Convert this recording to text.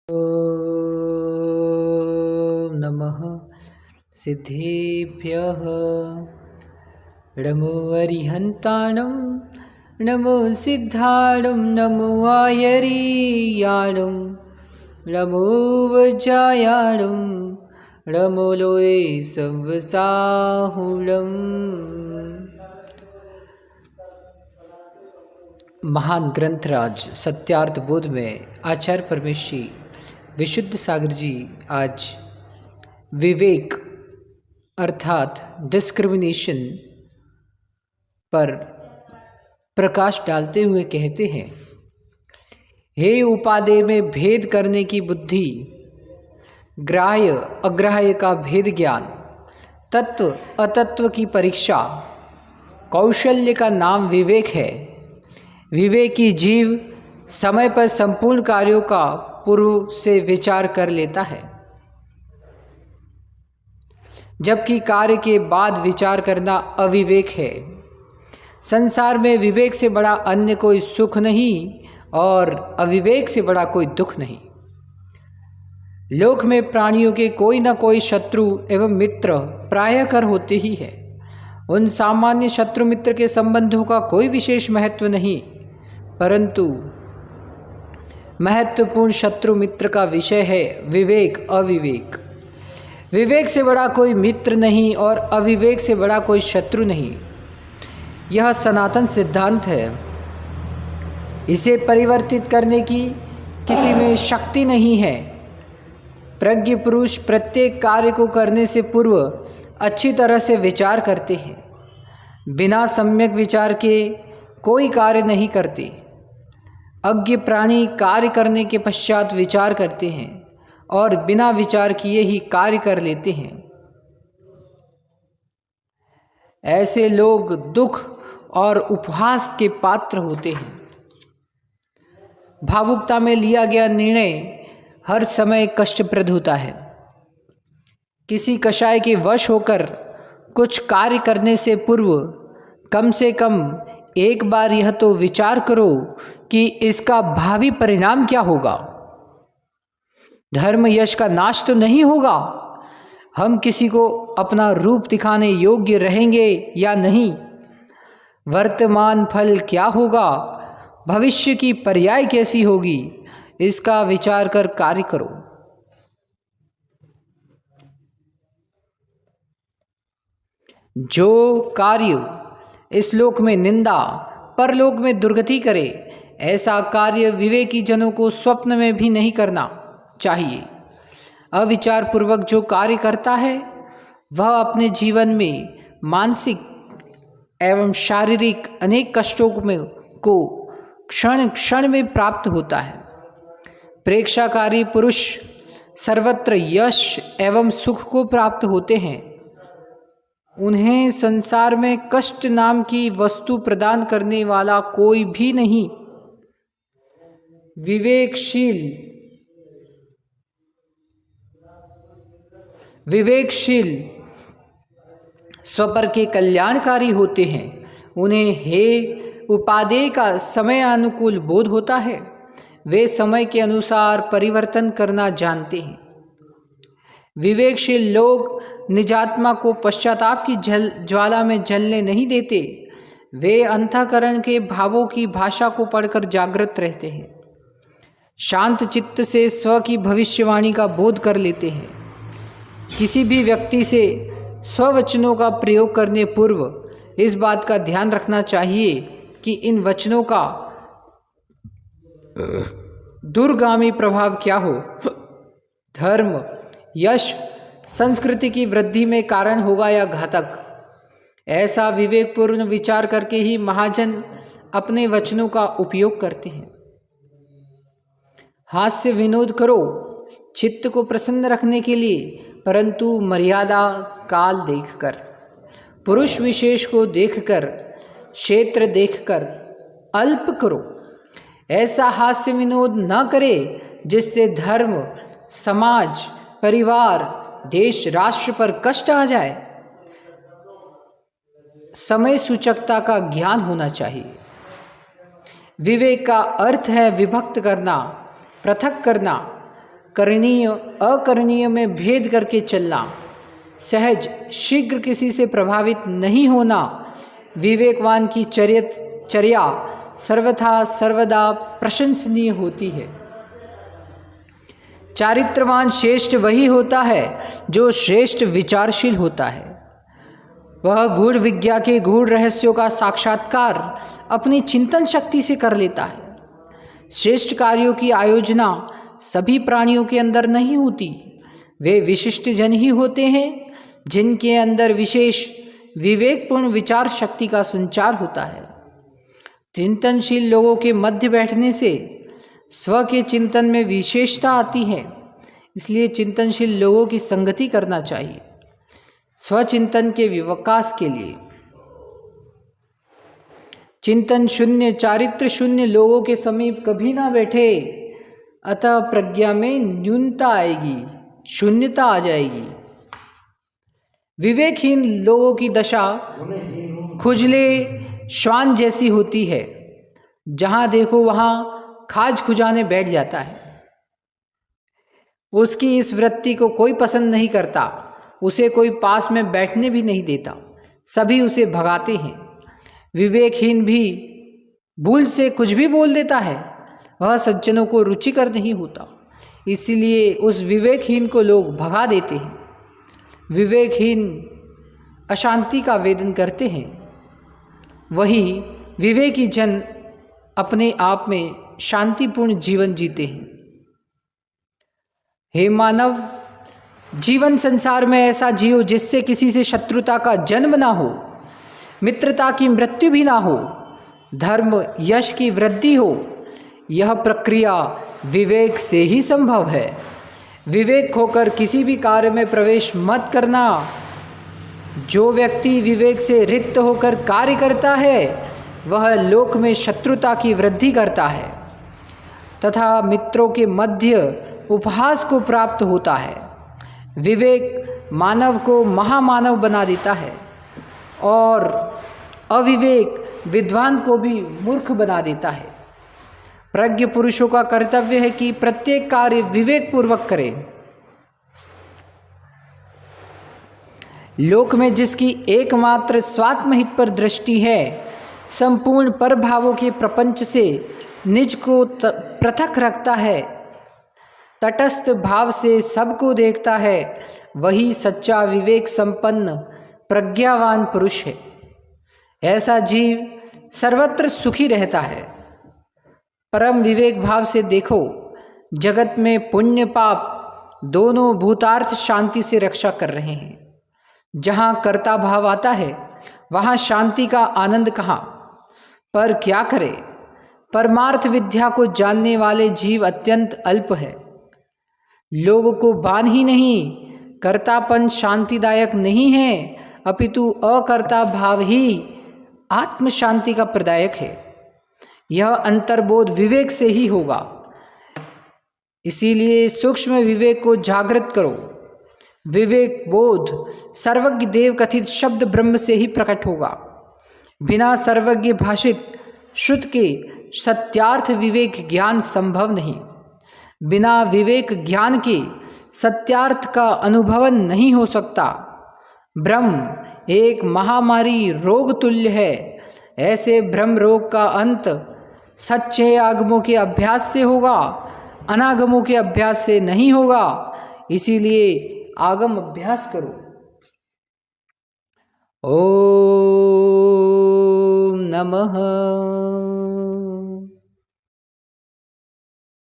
ॐ नमः सिद्धेभ्यः। नमो अरिहन्ताणं नमो सिद्धाणं नमो आयरीयाणं नमो वज्रायाणं नमो लोये संवसाहुणम्। महान ग्रंथराज सत्यार्थ बोध में आचार्य परमेश्वरी विशुद्ध सागर जी आज विवेक अर्थात डिस्क्रिमिनेशन पर प्रकाश डालते हुए कहते हैं, हे उपादेय में भेद करने की बुद्धि, ग्राह्य अग्राह्य का भेद ज्ञान, तत्व अतत्व की परीक्षा, कौशल्य का नाम विवेक है। विवेकी जीव समय पर संपूर्ण कार्यों का पूर्व से विचार कर लेता है, जबकि कार्य के बाद विचार करना अविवेक है। संसार में विवेक से बड़ा अन्य कोई सुख नहीं और अविवेक से बड़ा कोई दुख नहीं। लोक में प्राणियों के कोई न कोई शत्रु एवं मित्र प्रायः कर होते ही है। उन सामान्य शत्रु मित्र के संबंधों का कोई विशेष महत्व नहीं, परंतु महत्वपूर्ण शत्रु मित्र का विषय है विवेक अविवेक। विवेक से बड़ा कोई मित्र नहीं और अविवेक से बड़ा कोई शत्रु नहीं। यह सनातन सिद्धांत है। इसे परिवर्तित करने की किसी में शक्ति नहीं है। प्रज्ञ पुरुष प्रत्येक कार्य को करने से पूर्व अच्छी तरह से विचार करते हैं। बिना सम्यक विचार के कोई कार्य नहीं करते। अज्ञ प्राणी कार्य करने के पश्चात विचार करते हैं और बिना विचार किए ही कार्य कर लेते हैं। ऐसे लोग दुख और उपहास के पात्र होते हैं। भावुकता में लिया गया निर्णय हर समय कष्टप्रद होता है। किसी कषाय के वश होकर कुछ कार्य करने से पूर्व कम से कम एक बार यह तो विचार करो कि इसका भावी परिणाम क्या होगा। धर्म यश का नाश तो नहीं होगा। हम किसी को अपना रूप दिखाने योग्य रहेंगे या नहीं। वर्तमान फल क्या होगा, भविष्य की पर्याय कैसी होगी, इसका विचार कर कार्य करो। जो कार्य इस लोक में निंदा, परलोक में दुर्गति करे, ऐसा कार्य विवेकी जनों को स्वप्न में भी नहीं करना चाहिए। अविचार पूर्वक जो कार्य करता है वह अपने जीवन में मानसिक एवं शारीरिक अनेक कष्टों को क्षण क्षण में प्राप्त होता है। प्रेक्षाकारी पुरुष सर्वत्र यश एवं सुख को प्राप्त होते हैं। उन्हें संसार में कष्ट नाम की वस्तु प्रदान करने वाला कोई भी नहीं। विवेकशील स्वपर के कल्याणकारी होते हैं। उन्हें हे उपादेय का समय अनुकूल बोध होता है। वे समय के अनुसार परिवर्तन करना जानते हैं। विवेकशील लोग निजात्मा को पश्चाताप की ज्वाला में जलने नहीं देते। वे अंतःकरण के भावों की भाषा को पढ़कर जागृत रहते हैं। शांत चित्त से स्व की भविष्यवाणी का बोध कर लेते हैं। किसी भी व्यक्ति से स्ववचनों का प्रयोग करने पूर्व इस बात का ध्यान रखना चाहिए कि इन वचनों का दूरगामी प्रभाव क्या हो। धर्म, यश, संस्कृति की वृद्धि में कारण होगा या घातक। ऐसा विवेकपूर्ण विचार करके ही महाजन अपने वचनों का उपयोग करते हैं। हास्य विनोद करो चित्त को प्रसन्न रखने के लिए, परंतु मर्यादा काल देखकर, पुरुष विशेष को देखकर, क्षेत्र देखकर अल्प करो। ऐसा हास्य विनोद न करे जिससे धर्म, समाज, परिवार, देश, राष्ट्र पर कष्ट आ जाए। समय सूचकता का ज्ञान होना चाहिए। विवेक का अर्थ है विभक्त करना, पृथक करना, करणीय अकरणीय में भेद करके चलना, सहज शीघ्र किसी से प्रभावित नहीं होना, विवेकवान की चर्या सर्वथा सर्वदा प्रशंसनीय होती है। चारित्रवान श्रेष्ठ वही होता है जो श्रेष्ठ विचारशील होता है। वह गूढ़ विज्ञा के गूढ़ रहस्यों का साक्षात्कार अपनी चिंतन शक्ति से कर लेता है। श्रेष्ठ कार्यों की आयोजना सभी प्राणियों के अंदर नहीं होती। वे विशिष्ट जन ही होते हैं जिनके अंदर विशेष विवेकपूर्ण विचार शक्ति का संचार होता है। चिंतनशील लोगों के मध्य बैठने से स्व के चिंतन में विशेषता आती है, इसलिए चिंतनशील लोगों की संगति करना चाहिए स्वचिंतन के विकास के लिए। चिंतन शून्य चारित्र शून्य लोगों के समीप कभी ना बैठे, अतः प्रज्ञा में न्यूनता आएगी, शून्यता आ जाएगी। विवेकहीन लोगों की दशा खुजले श्वान जैसी होती है, जहाँ देखो वहाँ खाज खुजाने बैठ जाता है। उसकी इस वृत्ति को कोई पसंद नहीं करता, उसे कोई पास में बैठने भी नहीं देता, सभी उसे भगाते हैं। विवेकहीन भी भूल से कुछ भी बोल देता है, वह सज्जनों को रुचिकर नहीं होता, इसलिए उस विवेकहीन को लोग भगा देते हैं। विवेकहीन अशांति का वेदन करते हैं, वही विवेकी जन अपने आप में शांतिपूर्ण जीवन जीते हैं। हे मानव, जीवन संसार में ऐसा जियो जिससे किसी से शत्रुता का जन्म ना हो, मित्रता की मृत्यु भी ना हो, धर्म यश की वृद्धि हो। यह प्रक्रिया विवेक से ही संभव है। विवेक खोकर किसी भी कार्य में प्रवेश मत करना। जो व्यक्ति विवेक से रिक्त होकर कार्य करता है वह लोक में शत्रुता की वृद्धि करता है तथा मित्रों के मध्य उपहास को प्राप्त होता है। विवेक मानव को महामानव बना देता है और अविवेक विद्वान को भी मूर्ख बना देता है। प्रज्ञ पुरुषों का कर्तव्य है कि प्रत्येक कार्य विवेक पूर्वक करें। लोक में जिसकी एकमात्र स्वात्महित पर दृष्टि है, संपूर्ण परभावों के प्रपंच से निज को पृथक रखता है, तटस्थ भाव से सबको देखता है, वही सच्चा विवेक संपन्न प्रज्ञावान पुरुष है। ऐसा जीव सर्वत्र सुखी रहता है। परम विवेक भाव से देखो, जगत में पुण्य पाप दोनों भूतार्थ शांति से रक्षा कर रहे हैं। जहाँ कर्ता भाव आता है वहाँ शांति का आनंद कहाँ। पर क्या करे, परमार्थ विद्या को जानने वाले जीव अत्यंत अल्प है। लोगों को बान ही नहीं, कर्तापन शांतिदायक नहीं है, अपितु अकर्ता भाव ही आत्म शांति का प्रदायक है। यह अंतर्बोध विवेक से ही होगा। इसीलिए सूक्ष्म विवेक को जागृत करो। विवेक बोध सर्वज्ञ देव कथित शब्द ब्रह्म से ही प्रकट होगा। बिना सर्वज्ञ भाषित शुद्ध के सत्यार्थ विवेक ज्ञान संभव नहीं। बिना विवेक ज्ञान के सत्यार्थ का अनुभव नहीं हो सकता। ब्रह्म एक महामारी रोग तुल्य है। ऐसे ब्रह्म रोग का अंत सच्चे आगमों के अभ्यास से होगा, अनागमों के अभ्यास से नहीं होगा। इसीलिए आगम अभ्यास करो। ओम नमः